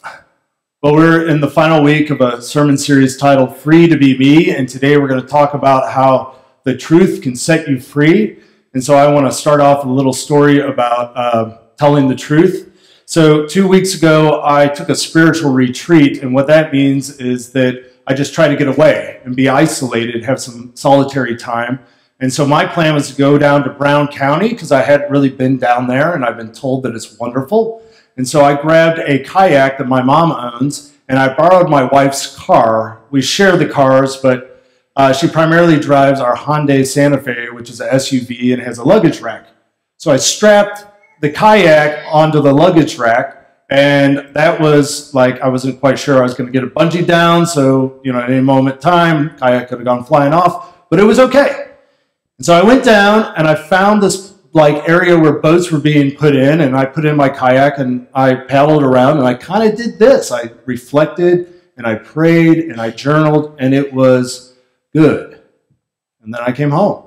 Well, we're in the final week of a sermon series titled Free to Be Me, and today we're going to talk about how the truth can set you free. And so I want to start off with a little story about telling the truth. So 2 weeks ago, I took a spiritual retreat, and what that means is that I just try to get away and be isolated, have some solitary time. And so my plan was to go down to Brown County because I hadn't really been down there, and I've been told that it's wonderful. And so I grabbed a kayak that my mom owns, and I borrowed my wife's car. We share the cars, but she primarily drives our Hyundai Santa Fe, which is an SUV and has a luggage rack. So I strapped the kayak onto the luggage rack, and that was like, I wasn't quite sure I was going to get a bungee down, so, at any moment in time, kayak could have gone flying off, but it was okay. And so I went down, and I found this area where boats were being put in, and I put in my kayak and I paddled around, and I kind of did this. I reflected and I prayed and I journaled, and it was good. And then I came home,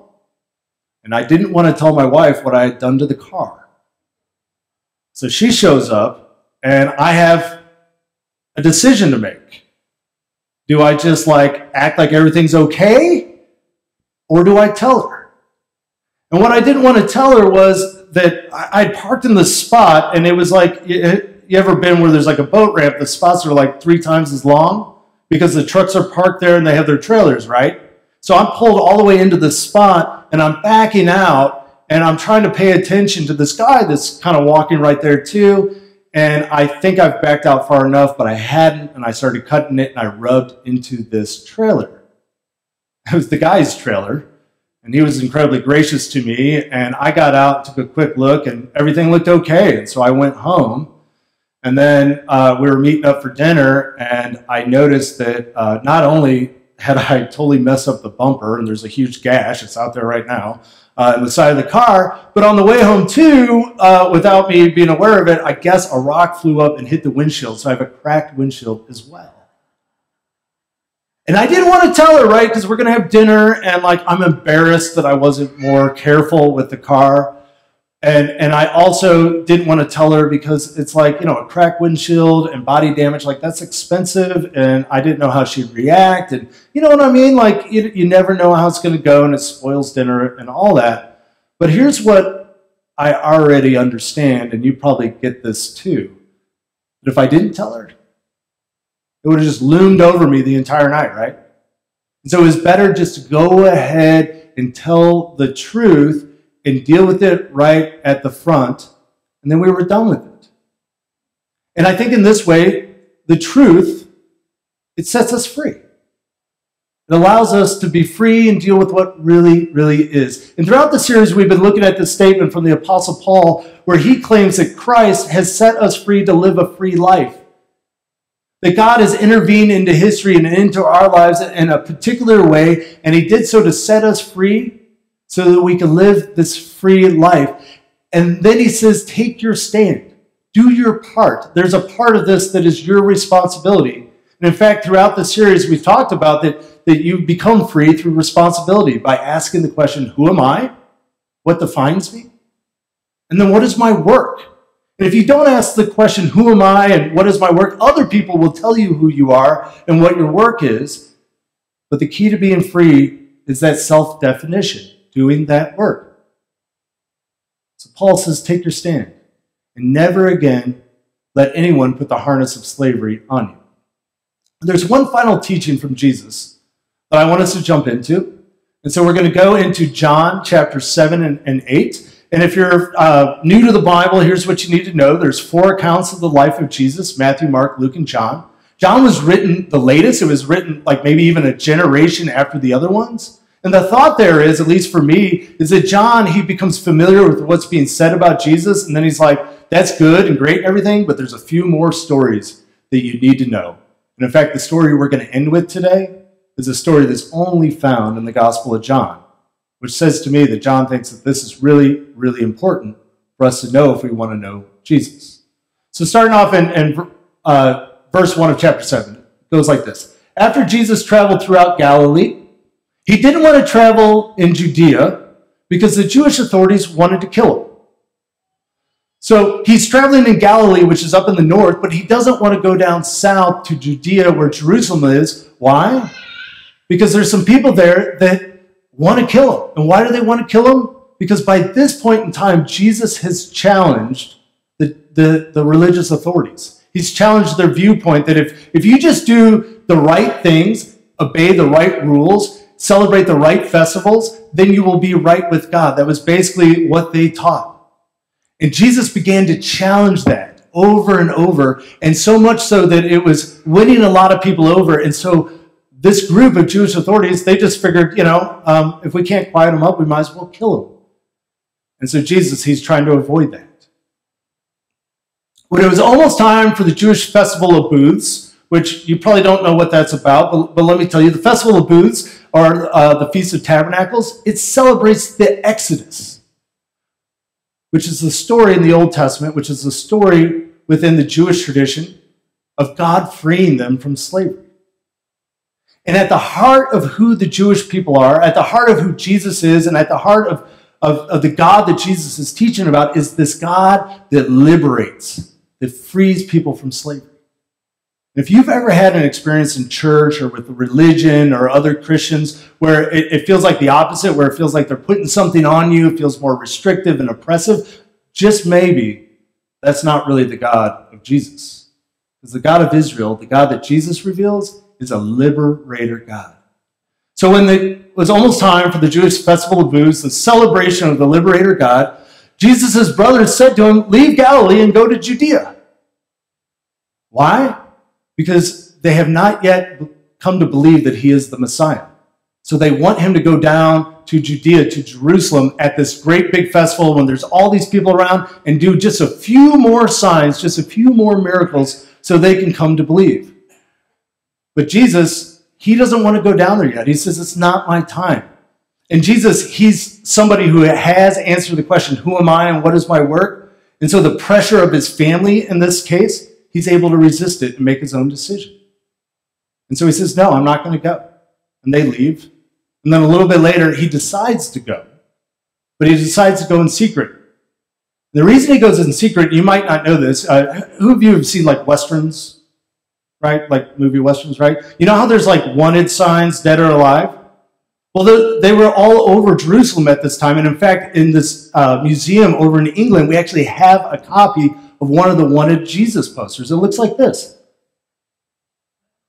and I didn't want to tell my wife what I had done to the car. So she shows up, and I have a decision to make. Do I just act like everything's okay, or do I tell her? And what I didn't want to tell her was that I'd parked in the spot, and it was like, you ever been where there's like a boat ramp, the spots are like 3 times as long because the trucks are parked there and they have their trailers, right? So I'm pulled all the way into the spot, and I'm backing out, and I'm trying to pay attention to this guy that's kind of walking right there too. And I think I've backed out far enough, but I hadn't, and I started cutting it, and I rubbed into this trailer. It was the guy's trailer. And he was incredibly gracious to me, and I got out, took a quick look, and everything looked okay. And so I went home, and then we were meeting up for dinner, and I noticed that not only had I totally messed up the bumper, and there's a huge gash, it's out there right now, on the side of the car, but on the way home too, without me being aware of it, I guess a rock flew up and hit the windshield, so I have a cracked windshield as well. And I didn't want to tell her, right, because we're going to have dinner, and I'm embarrassed that I wasn't more careful with the car. And I also didn't want to tell her because it's a cracked windshield and body damage, that's expensive, and I didn't know how she'd react. And you know what I mean? You never know how it's going to go, and it spoils dinner and all that. But here's what I already understand, and you probably get this too. But if I didn't tell her, it would have just loomed over me the entire night, right? And so it was better just to go ahead and tell the truth and deal with it right at the front, and then we were done with it. And I think in this way, the truth, it sets us free. It allows us to be free and deal with what really, really is. And throughout the series, we've been looking at this statement from the Apostle Paul, where he claims that Christ has set us free to live a free life. That God has intervened into history and into our lives in a particular way, and he did so to set us free so that we can live this free life. And then he says, take your stand. Do your part. There's a part of this that is your responsibility. And in fact, throughout the series, we've talked about that you become free through responsibility by asking the question, who am I? What defines me? And then what is my work? And if you don't ask the question, who am I and what is my work, other people will tell you who you are and what your work is. But the key to being free is that self-definition, doing that work. So Paul says, take your stand and never again let anyone put the harness of slavery on you. And there's one final teaching from Jesus that I want us to jump into. And so we're going to go into John chapter 7 and 8. And if you're new to the Bible, here's what you need to know. There's 4 accounts of the life of Jesus: Matthew, Mark, Luke, and John. John was written the latest. It was written maybe even a generation after the other ones. And the thought there is, at least for me, is that John, he becomes familiar with what's being said about Jesus, and then he's like, that's good and great and everything, but there's a few more stories that you need to know. And in fact, the story we're going to end with today is a story that's only found in the Gospel of John, which says to me that John thinks that this is really, really important for us to know if we want to know Jesus. So starting off in verse 1 of chapter 7, it goes like this. After Jesus traveled throughout Galilee, he didn't want to travel in Judea because the Jewish authorities wanted to kill him. So he's traveling in Galilee, which is up in the north, but he doesn't want to go down south to Judea where Jerusalem is. Why? Because there's some people there that want to kill him. And why do they want to kill him? Because by this point in time, Jesus has challenged the religious authorities. He's challenged their viewpoint that if you just do the right things, obey the right rules, celebrate the right festivals, then you will be right with God. That was basically what they taught. And Jesus began to challenge that over and over, and so much so that it was winning a lot of people over. And so this group of Jewish authorities, they just figured, if we can't quiet them up, we might as well kill them. And so Jesus, he's trying to avoid that. When it was almost time for the Jewish Festival of Booths, which you probably don't know what that's about, but let me tell you, the Festival of Booths, or the Feast of Tabernacles, it celebrates the Exodus, which is the story in the Old Testament, which is the story within the Jewish tradition of God freeing them from slavery. And at the heart of who the Jewish people are, at the heart of who Jesus is, and at the heart of the God that Jesus is teaching about is this God that liberates, that frees people from slavery. If you've ever had an experience in church or with religion or other Christians where it feels like the opposite, where it feels like they're putting something on you, it feels more restrictive and oppressive, just maybe that's not really the God of Jesus. Because the God of Israel, the God that Jesus reveals, is a liberator God. So when it was almost time for the Jewish Festival of Booths, the celebration of the liberator God, Jesus' brothers said to him, "Leave Galilee and go to Judea." Why? Because they have not yet come to believe that he is the Messiah. So they want him to go down to Judea, to Jerusalem, at this great big festival when there's all these people around, and do just a few more signs, just a few more miracles, so they can come to believe. But Jesus, he doesn't want to go down there yet. He says, it's not my time. And Jesus, he's somebody who has answered the question, who am I and what is my work? And so the pressure of his family in this case, he's able to resist it and make his own decision. And so he says, no, I'm not going to go. And they leave. And then a little bit later, he decides to go. But he decides to go in secret. The reason he goes in secret, you might not know this. Who of you have seen like Westerns, right? Like movie Westerns, right? You know how there's like wanted signs, dead or alive? Well, they were all over Jerusalem at this time. And in fact, in this museum over in England, we actually have a copy of one of the wanted Jesus posters. It looks like this.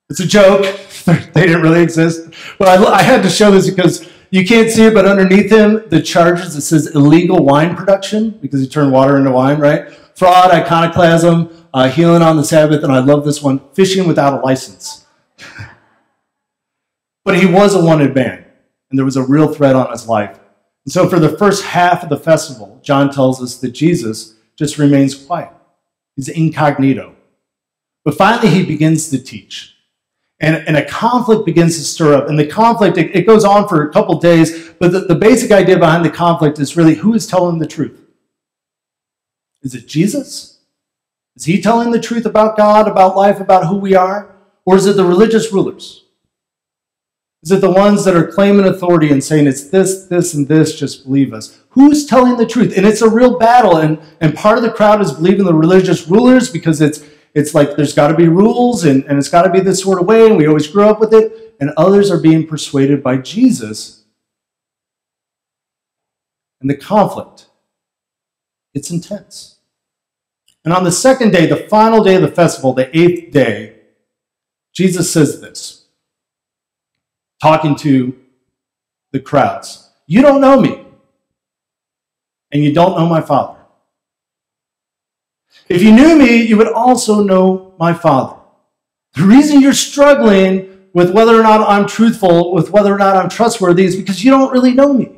It's a joke. They didn't really exist. But I had to show this because you can't see it, but underneath him, the charges, it says illegal wine production, because he turned water into wine, right? Fraud, iconoclasm, healing on the Sabbath, and I love this one, fishing without a license. But he was a wanted man, and there was a real threat on his life. And so for the first half of the festival, John tells us that Jesus just remains quiet. He's incognito. But finally, he begins to teach. And a conflict begins to stir up. And the conflict, it goes on for a couple days, but the basic idea behind the conflict is really who is telling the truth? Is it Jesus? Is he telling the truth about God, about life, about who we are? Or is it the religious rulers? Is it the ones that are claiming authority and saying it's this, this, and this, just believe us? Who's telling the truth? And it's a real battle. And part of the crowd is believing the religious rulers because it's like there's got to be rules and it's got to be this sort of way, and we always grew up with it. And others are being persuaded by Jesus. And the conflict, it's intense. And on the second day, the final day of the festival, the 8th day, Jesus says this, talking to the crowds. You don't know me, and you don't know my Father. If you knew me, you would also know my Father. The reason you're struggling with whether or not I'm truthful, with whether or not I'm trustworthy, is because you don't really know me.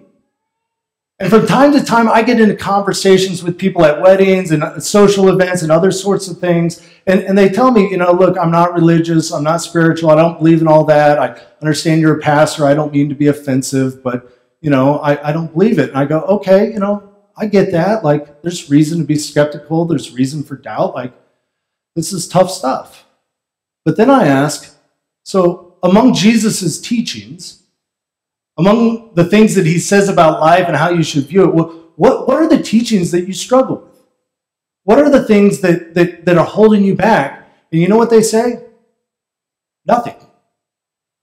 And from time to time, I get into conversations with people at weddings and social events and other sorts of things, and they tell me, look, I'm not religious, I'm not spiritual, I don't believe in all that, I understand you're a pastor, I don't mean to be offensive, but, I don't believe it. And I go, okay, I get that. Like, there's reason to be skeptical, there's reason for doubt, like, this is tough stuff. But then I ask, so among Jesus' teachings, among the things that he says about life and how you should view it, what are the teachings that you struggle with? What are the things that are holding you back? And you know what they say? Nothing.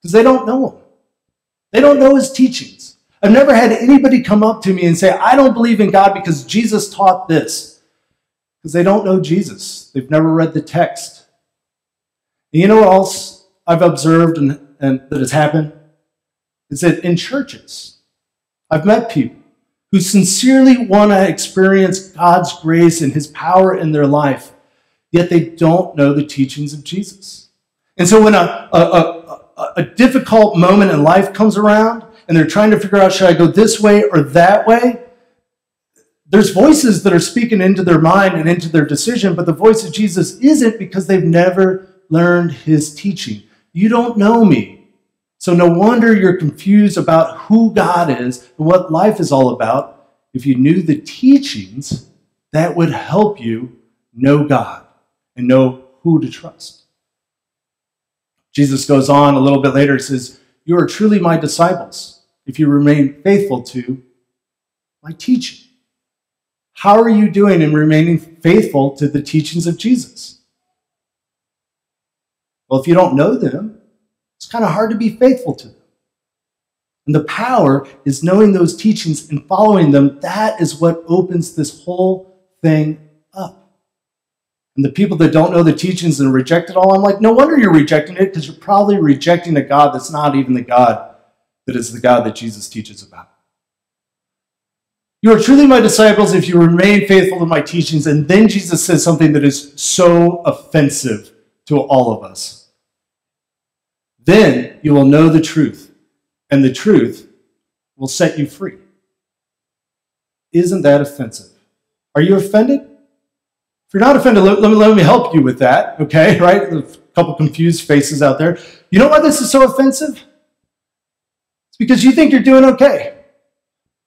Because they don't know him. They don't know his teachings. I've never had anybody come up to me and say, I don't believe in God because Jesus taught this. Because they don't know Jesus. They've never read the text. And you know what else I've observed and that has happened? Is that in churches, I've met people who sincerely want to experience God's grace and his power in their life, yet they don't know the teachings of Jesus. And so when a difficult moment in life comes around and they're trying to figure out, should I go this way or that way? There's voices that are speaking into their mind and into their decision, but the voice of Jesus isn't, because they've never learned his teaching. You don't know me. So no wonder you're confused about who God is and what life is all about. If you knew the teachings, that would help you know God and know who to trust. Jesus goes on a little bit later and says, you are truly my disciples if you remain faithful to my teaching. How are you doing in remaining faithful to the teachings of Jesus? Well, if you don't know them, it's kind of hard to be faithful to them. And the power is knowing those teachings and following them. That is what opens this whole thing up. And the people that don't know the teachings and reject it all, I'm like, no wonder you're rejecting it, because you're probably rejecting a God that's not even the God that is the God that Jesus teaches about. You are truly my disciples if you remain faithful to my teachings. And then Jesus says something that is so offensive to all of us. Then you will know the truth, and the truth will set you free. Isn't that offensive? Are you offended? If you're not offended, let me help you with that, okay? Right? A couple confused faces out there. You know why this is so offensive? It's because you think you're doing okay.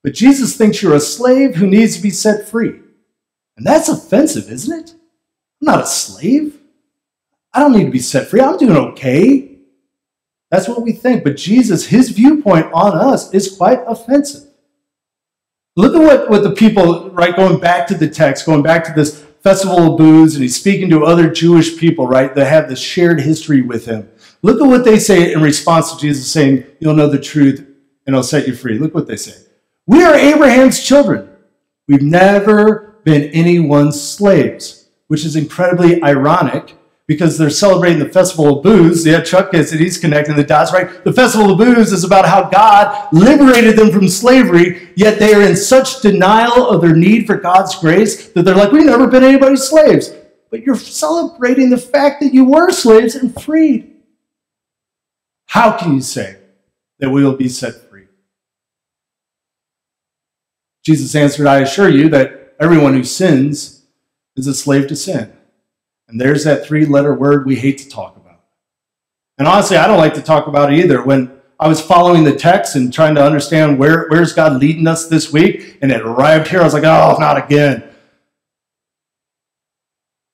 But Jesus thinks you're a slave who needs to be set free. And that's offensive, isn't it? I'm not a slave. I don't need to be set free. I'm doing okay. That's what we think. But Jesus, his viewpoint on us is quite offensive. Look at what the people, right, going back to the text, going back to this festival of booths, and he's speaking to other Jewish people, right, that have this shared history with him. Look at what they say in response to Jesus saying, you'll know the truth and it'll set you free. Look what they say. We are Abraham's children. We've never been anyone's slaves, which is incredibly ironic, because they're celebrating the Festival of Booths. Yeah, Chuck gets it. He's connecting the dots, right? The Festival of Booths is about how God liberated them from slavery, yet they are in such denial of their need for God's grace that they're like, we've never been anybody's slaves. But you're celebrating the fact that you were slaves and freed. How can you say that we will be set free? Jesus answered, I assure you that everyone who sins is a slave to sin. And there's that three-letter word we hate to talk about. And honestly, I don't like to talk about it either. When I was following the text and trying to understand where's God leading us this week, and it arrived here, I was like, oh, not again.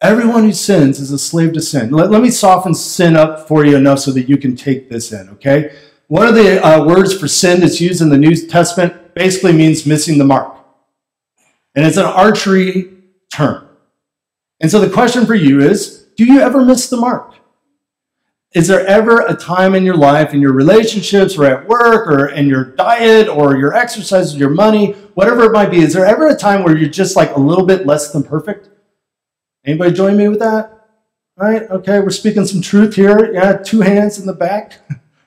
Everyone who sins is a slave to sin. Let me soften sin up for you enough so that you can take this in, okay? One of the words for sin that's used in the New Testament basically means missing the mark. And it's an archery term. And so the question for you is, do you ever miss the mark? Is there ever a time in your life, in your relationships, or at work, or in your diet, or your exercise, or your money, whatever it might be, is there ever a time where you're just like a little bit less than perfect? Anybody join me with that? All right, okay, we're speaking some truth here. Yeah, 2 hands in the back,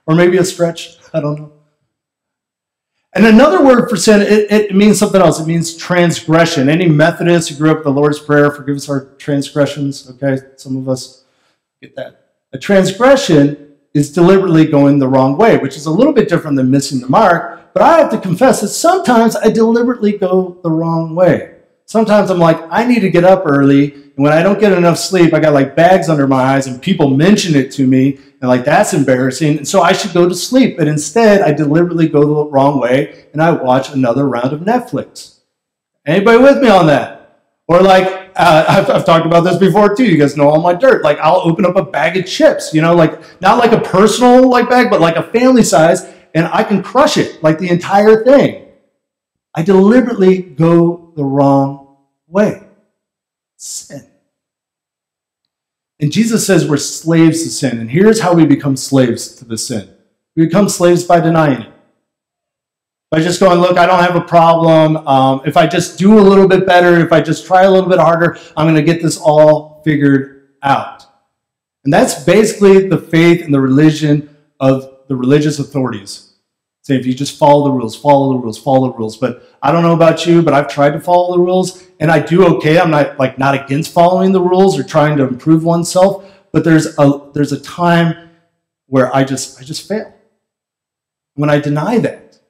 or maybe a stretch, I don't know. And another word for sin, it means something else. It means transgression. Any Methodists who grew up with the Lord's Prayer, forgive us our transgressions, okay? Some of us get that. A transgression is deliberately going the wrong way, which is a little bit different than missing the mark. But I have to confess that sometimes I deliberately go the wrong way. Sometimes I'm like, I need to get up early, and when I don't get enough sleep, I got like bags under my eyes, and people mention it to me, and like, that's embarrassing, and so I should go to sleep. But instead, I deliberately go the wrong way, and I watch another round of Netflix. Anybody with me on that? Or like, I've talked about this before too. You guys know all my dirt. Like, I'll open up a bag of chips, you know, like not like a personal like bag, but like a family size, and I can crush it, like the entire thing. I deliberately go the wrong way. Sin. And Jesus says we're slaves to sin. And here's how we become slaves to the sin. We become slaves by denying it. By just going, look, I don't have a problem. If I just do a little bit better, if I just try a little bit harder, I'm going to get this all figured out. And that's basically the faith and the religion of the religious authorities. Say, if you just follow the rules, follow the rules, follow the rules. But I don't know about you, but I've tried to follow the rules, and I do okay. I'm not against following the rules or trying to improve oneself, but there's a time where I just fail. When I deny that,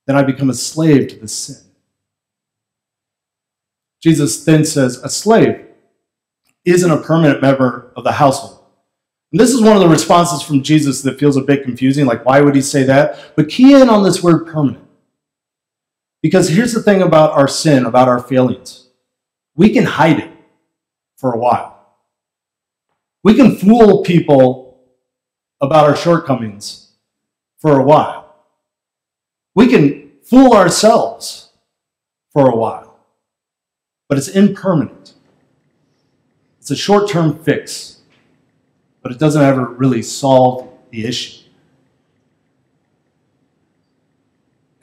then I become a slave to the sin. Jesus then says, a slave isn't a permanent member of the household. And this is one of the responses from Jesus that feels a bit confusing, like why would he say that? But key in on this word permanent. Because here's the thing about our sin, about our failings. We can hide it for a while. We can fool people about our shortcomings for a while. We can fool ourselves for a while. But it's impermanent. It's a short-term fix. But it doesn't ever really solve the issue.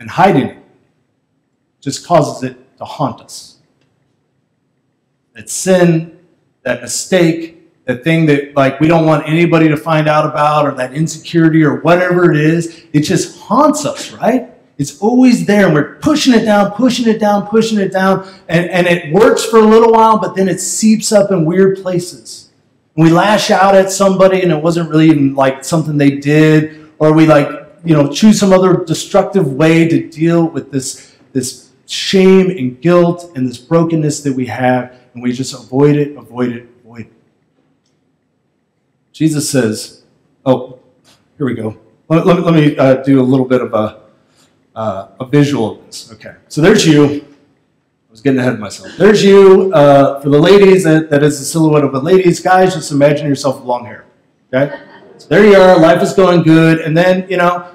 And hiding it just causes it to haunt us. That sin, that mistake, that thing that we don't want anybody to find out about, or that insecurity or whatever it is, it just haunts us, right? It's always there, and we're pushing it down, pushing it down, pushing it down, and it works for a little while, but then it seeps up in weird places. We lash out at somebody and it wasn't really even like something they did, or we choose some other destructive way to deal with this shame and guilt and this brokenness that we have, and we just avoid it, avoid it, avoid it. Jesus says, oh, here we go. Let me do a little bit of a visual of this. Okay, so there's you. I was getting ahead of myself. There's you. For the ladies, that is the silhouette of a ladies. Guys, just imagine yourself with long hair. Okay? So there you are. Life is going good. And then,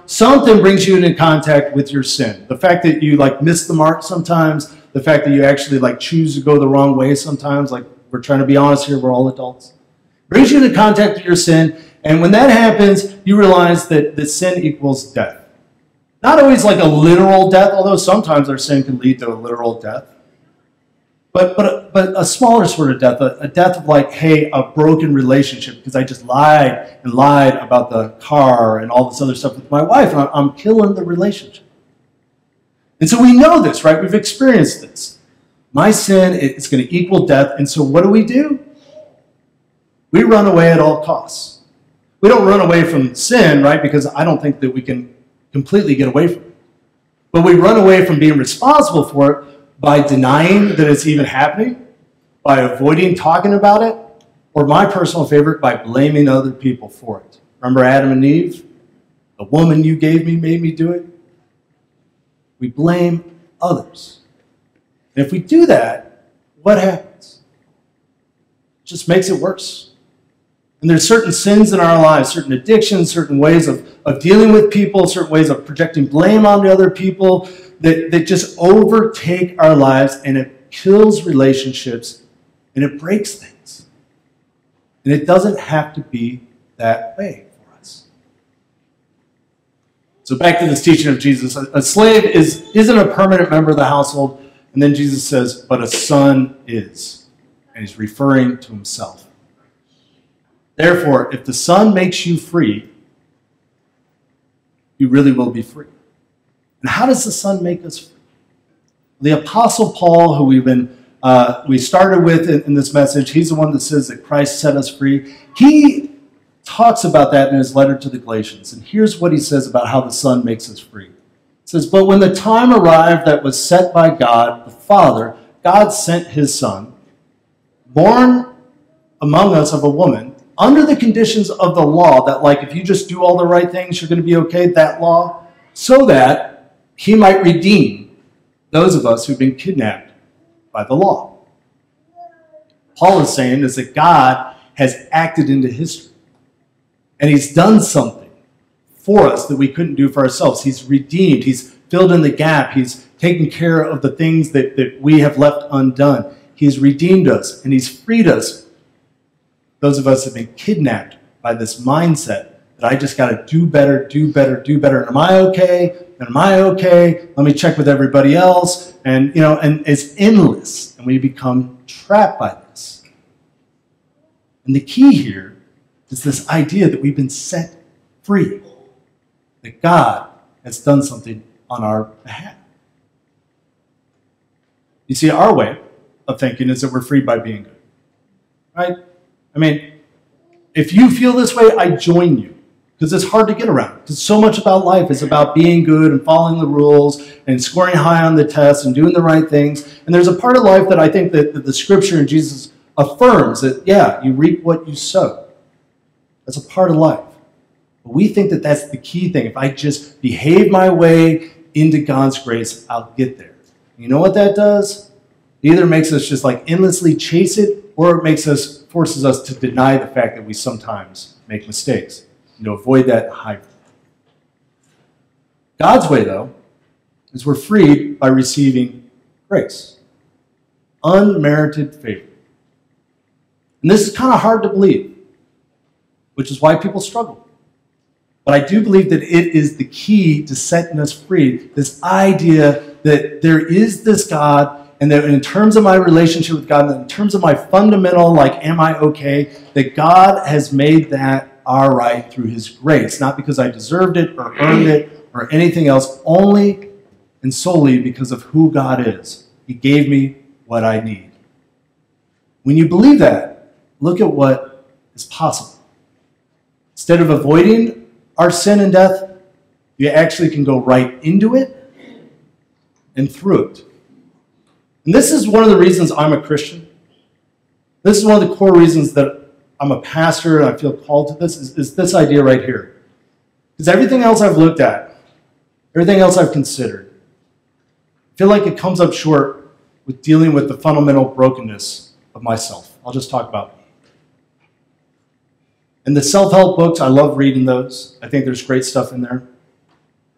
something brings you into contact with your sin. The fact that you, miss the mark sometimes. The fact that you actually, choose to go the wrong way sometimes. We're trying to be honest here. We're all adults. Brings you into contact with your sin. And when that happens, you realize that sin equals death. Not always like a literal death, although sometimes our sin can lead to a literal death. But a smaller sort of death, a death of a broken relationship because I just lied and lied about the car and all this other stuff with my wife, and I'm killing the relationship. And so we know this, right? We've experienced this. My sin is going to equal death, and so what do? We run away at all costs. We don't run away from sin, right? Because I don't think that we can completely get away from it. But we run away from being responsible for it by denying that it's even happening, by avoiding talking about it, or my personal favorite, by blaming other people for it. Remember Adam and Eve? The woman you gave me made me do it. We blame others. And if we do that, what happens? It just makes it worse. And there's certain sins in our lives, certain addictions, certain ways of dealing with people, certain ways of projecting blame onto other people, that just overtake our lives, and it kills relationships and it breaks things. And it doesn't have to be that way for us. So back to this teaching of Jesus. A slave isn't a permanent member of the household. And then Jesus says, but a son is. And he's referring to himself. Therefore, if the Son makes you free, you really will be free. And how does the Son make us free? The Apostle Paul, who we started with in this message, he's the one that says that Christ set us free. He talks about that in his letter to the Galatians. And here's what he says about how the Son makes us free. It says, but when the time arrived that was set by God, the Father, God sent his Son, born among us of a woman, under the conditions of the law, that if you just do all the right things, you're going to be okay, that law, so that he might redeem those of us who've been kidnapped by the law. Paul is saying is that God has acted into history. And he's done something for us that we couldn't do for ourselves. He's redeemed. He's filled in the gap. He's taken care of the things that we have left undone. He's redeemed us, and he's freed us. Those of us have been kidnapped by this mindset that I just got to do better, do better, do better. Am I okay? Am I okay? Let me check with everybody else. And, and it's endless. And we become trapped by this. And the key here is this idea that we've been set free. That God has done something on our behalf. You see, our way of thinking is that we're freed by being good. Right? I mean, if you feel this way, I join you. Because it's hard to get around. Because so much about life is about being good and following the rules and scoring high on the test and doing the right things. And there's a part of life that I think that the Scripture and Jesus affirms that, yeah, you reap what you sow. That's a part of life. But we think that that's the key thing. If I just behave my way into God's grace, I'll get there. You know what that does? It either makes us just like endlessly chase it, or it forces us to deny the fact that we sometimes make mistakes. To avoid that and hide from it. God's way, though, is we're freed by receiving grace. Unmerited favor. And this is kind of hard to believe, which is why people struggle. But I do believe that it is the key to setting us free. This idea that there is this God, and that in terms of my relationship with God, in terms of my fundamental, am I okay, that God has made that our right through his grace, not because I deserved it or earned it or anything else, only and solely because of who God is. He gave me what I need. When you believe that, look at what is possible. Instead of avoiding our sin and death, you actually can go right into it and through it. And this is one of the reasons I'm a Christian. This is one of the core reasons that I'm a pastor and I feel called to this, is this idea right here. Because everything else I've looked at, everything else I've considered, I feel like it comes up short with dealing with the fundamental brokenness of myself. I'll just talk about me. And the self-help books, I love reading those. I think there's great stuff in there.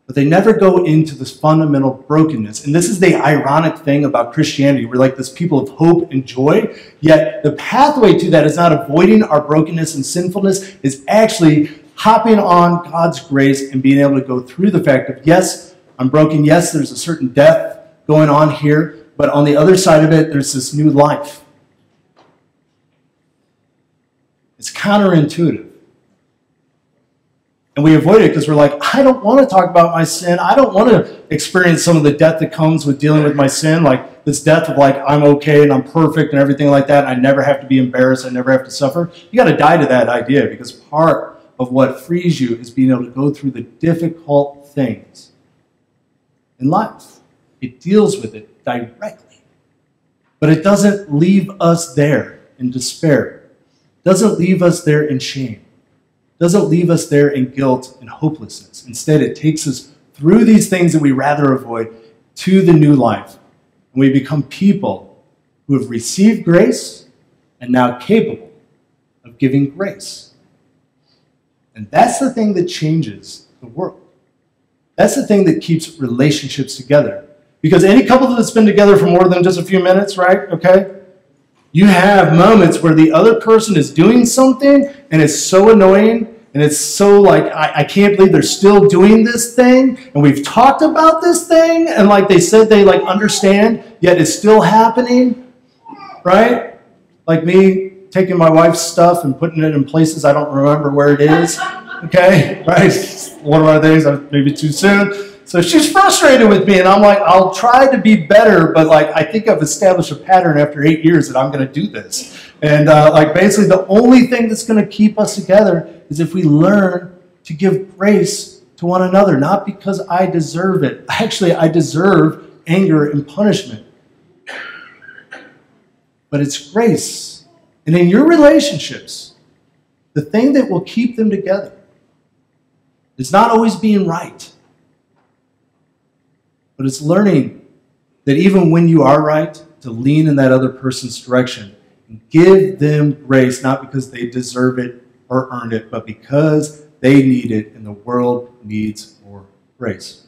But they never go into this fundamental brokenness. And this is the ironic thing about Christianity. We're like this people of hope and joy. Yet the pathway to that is not avoiding our brokenness and sinfulness. It's actually hopping on God's grace and being able to go through the fact of, yes, I'm broken. Yes, there's a certain death going on here. But on the other side of it, there's this new life. It's counterintuitive. And we avoid it because we're like, I don't want to talk about my sin. I don't want to experience some of the death that comes with dealing with my sin, like this death of I'm okay and I'm perfect and everything like that, and I never have to be embarrassed, I never have to suffer. You got to die to that idea, because part of what frees you is being able to go through the difficult things in life. It deals with it directly. But it doesn't leave us there in despair. It doesn't leave us there in shame. Doesn't leave us there in guilt and hopelessness. Instead, it takes us through these things that we rather avoid to the new life. And we become people who have received grace and now capable of giving grace. And that's the thing that changes the world. That's the thing that keeps relationships together. Because any couple that's been together for more than just a few minutes, right? Okay? You have moments where the other person is doing something and it's so annoying and it's so I can't believe they're still doing this thing, and we've talked about this thing, and they said they understand, yet it's still happening, right? Like me taking my wife's stuff and putting it in places I don't remember where it is, okay? Right? One of my things, maybe too soon. So she's frustrated with me, and I'm like, I'll try to be better, but I think I've established a pattern after 8 years that I'm going to do this. And basically the only thing that's going to keep us together is if we learn to give grace to one another, not because I deserve it. Actually, I deserve anger and punishment. But it's grace. And in your relationships, the thing that will keep them together is not always being right. But it's learning that even when you are right, to lean in that other person's direction and give them grace, not because they deserve it or earned it, but because they need it and the world needs more grace.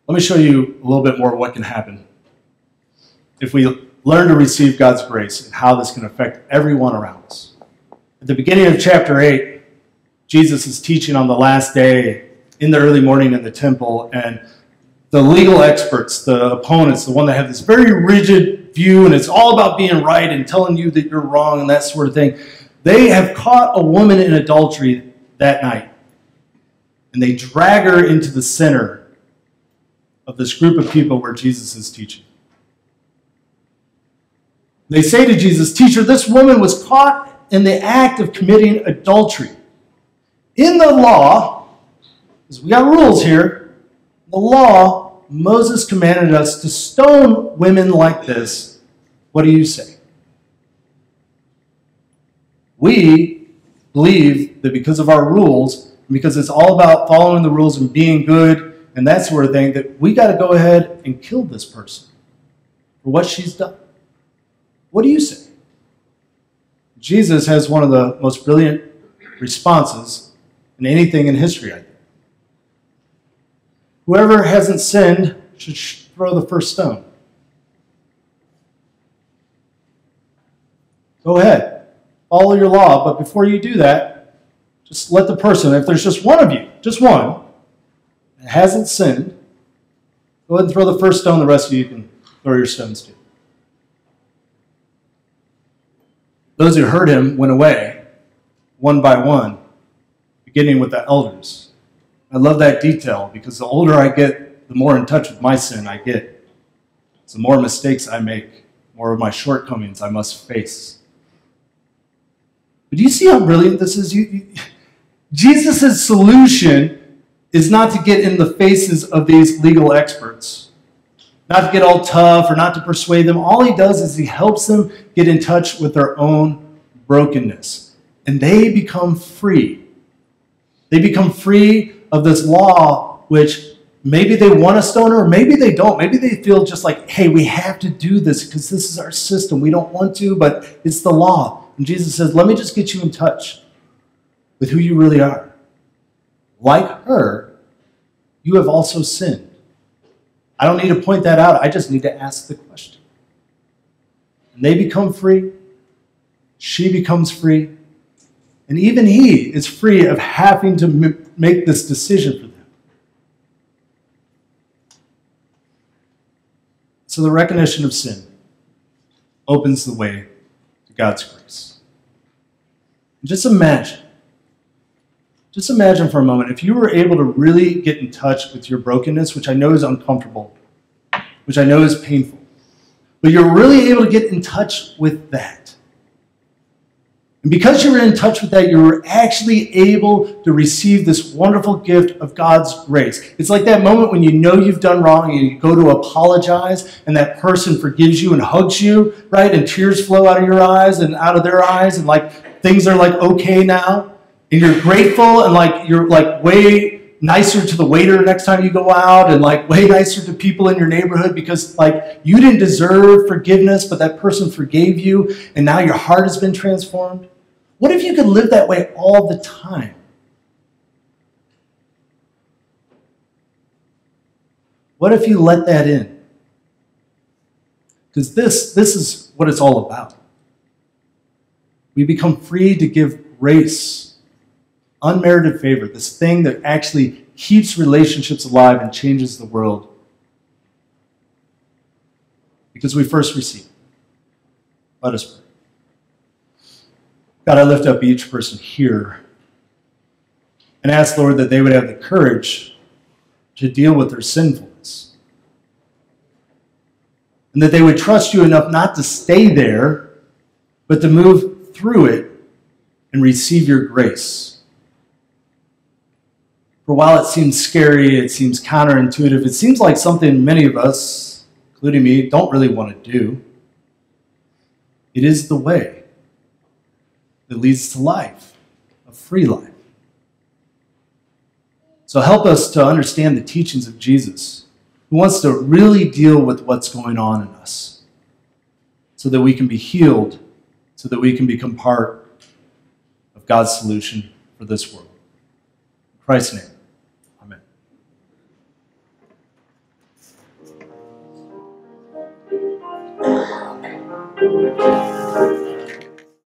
Let me show you a little bit more of what can happen if we learn to receive God's grace and how this can affect everyone around us. At the beginning of chapter 8, Jesus is teaching on the last day in the early morning in the temple, and the legal experts, the opponents, the one that have this very rigid view, and it's all about being right and telling you that you're wrong and that sort of thing, they have caught a woman in adultery that night. And they drag her into the center of this group of people where Jesus is teaching. They say to Jesus, "Teacher, this woman was caught in the act of committing adultery." In the law, because we got rules here, the law, Moses commanded us to stone women like this. What do you say? We believe that because of our rules, because it's all about following the rules and being good and that sort of thing, that we got to go ahead and kill this person for what she's done. What do you say? Jesus has one of the most brilliant responses in anything in history, I think. Whoever hasn't sinned should throw the first stone. Go ahead. Follow your law, but before you do that, just let the person, if there's just one of you, just one, that hasn't sinned, go ahead and throw the first stone. The rest of you can throw your stones too. Those who heard him went away, one by one, beginning with the elders. I love that detail because the older I get, the more in touch with my sin I get. So the more mistakes I make, more of my shortcomings I must face. But do you see how brilliant this is? Jesus' solution is not to get in the faces of these legal experts, not to get all tough or not to persuade them. All he does is he helps them get in touch with their own brokenness. And they become free. They become free of this law, which maybe they want to stone her, or maybe they don't. Maybe they feel just like, hey, we have to do this because this is our system. We don't want to, but it's the law. And Jesus says, let me just get you in touch with who you really are. Like her, you have also sinned. I don't need to point that out. I just need to ask the question. And they become free. She becomes free. And even he is free of having to make this decision for them. So the recognition of sin opens the way to God's grace. Just imagine for a moment, if you were able to really get in touch with your brokenness, which I know is uncomfortable, which I know is painful, but you're really able to get in touch with that. And because you were in touch with that, you were actually able to receive this wonderful gift of God's grace. It's like that moment when you know you've done wrong and you go to apologize and that person forgives you and hugs you, right? And tears flow out of your eyes and out of their eyes and like things are like okay now. And you're grateful and like you're like way nicer to the waiter next time you go out and like way nicer to people in your neighborhood because like you didn't deserve forgiveness, but that person forgave you and now your heart has been transformed. What if you could live that way all the time? What if you let that in? Because this is what it's all about. We become free to give grace, unmerited favor, this thing that actually keeps relationships alive and changes the world. Because we first receive. Let us pray. God, I lift up each person here and ask, Lord, that they would have the courage to deal with their sinfulness. And that they would trust you enough not to stay there, but to move through it and receive your grace. For while it seems scary, it seems counterintuitive, it seems like something many of us, including me, don't really want to do. It is the way that leads to life, a free life. So help us to understand the teachings of Jesus, who wants to really deal with what's going on in us, so that we can be healed, so that we can become part of God's solution for this world. In Christ's name. Amen.